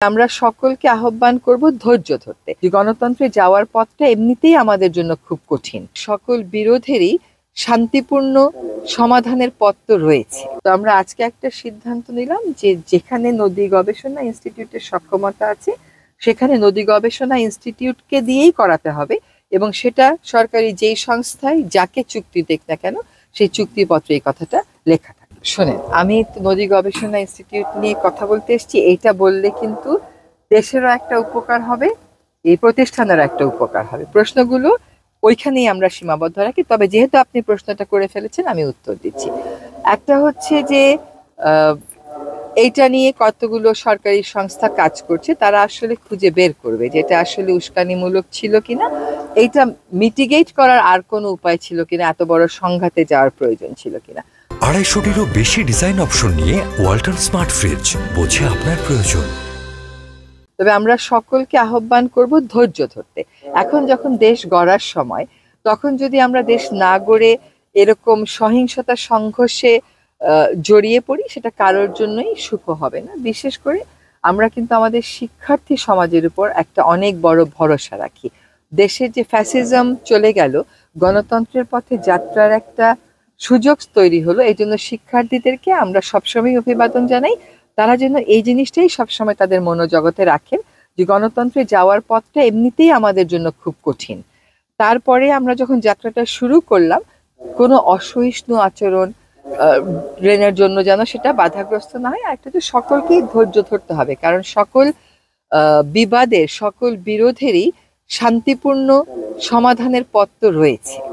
আমরা সকলকে আহ্বান করব ধৈর্য ধরতে। গণতন্ত্রে যাওয়ার পথটা এমনিতেই আমাদের জন্য খুব কঠিন। সকল বিরোধেরই শান্তিপূর্ণ সমাধানের পথ তো রয়েছে। তো আমরা আজকে একটা সিদ্ধান্ত নিলাম যে যেখানে নদী গবেষণা ইনস্টিটিউটের সক্ষমতা আছে সেখানে নদী গবেষণা ইনস্টিটিউটকে দিয়েই করাতে হবে, এবং সেটা সরকারি যেই সংস্থায় যাকে চুক্তি দেখ না কেন সেই চুক্তিপত্রে এই কথাটা লেখা থাকে। শোনেন, আমি নদী গবেষণা ইনস্টিটিউট নিয়ে কথা বলতে এসেছি, এইটা বললে কিন্তু দেশেরও একটা উপকার হবে, এই প্রতিষ্ঠানেরও একটা উপকার হবে। প্রশ্নগুলো ওইখানেই আমরা সীমাবদ্ধ রাখি, তবে যেহেতু আপনি প্রশ্নটা করে ফেলেছেন আমি উত্তর দিচ্ছি। একটা হচ্ছে যে এইটা নিয়ে কতগুলো সরকারি সংস্থা কাজ করছে, তারা আসলে খুঁজে বের করবে যে এটা আসলে উস্কানিমূলক ছিল কিনা, এইটা মিটিগেট করার আর কোনো উপায় ছিল কিনা, এত বড় সংঘাতে যাওয়ার প্রয়োজন ছিল কিনা। 250-টিরও বেশি ডিজাইন অপশন নিয়ে ওয়ালটন স্মার্ট ফ্রিজ, বোঝে আপনার প্রয়োজন। তবে আমরা সকলকে আহ্বান করব ধৈর্য ধরতে। এখন যখন দেশ গড়ার সময়, তখন যদি আমরা দেশ না গড়ে এরকম সহিংসতা সংঘর্ষে জড়িয়ে পড়ি, সেটা কারোর জন্যই সুখ হবে না। বিশেষ করে আমরা কিন্তু আমাদের শিক্ষার্থী সমাজের উপর একটা অনেক বড় ভরসা রাখি। দেশের যে ফ্যাসিজম চলে গেল, গণতন্ত্রের পথে যাত্রার একটা সুযোগ তৈরি হলো। এই জন্য শিক্ষার্থীদেরকে আমরা সবসময় অভিবাদন জানাই। তারা যেন এই জিনিসটাই সবসময় তাদের মনোজগতে রাখেন যে গণতন্ত্রে যাওয়ার পথটা এমনিতেই আমাদের জন্য খুব কঠিন। তারপরে আমরা যখন যাত্রাটা শুরু করলাম, কোনো অসহিষ্ণু আচরণ রেনের জন্য যেন সেটা বাধাগ্রস্ত না হয়। আর একটা তো সকলকেই ধৈর্য ধরতে হবে, কারণ সকল বিবাদের, সকল বিরোধেরই শান্তিপূর্ণ সমাধানের পথ তো রয়েছে।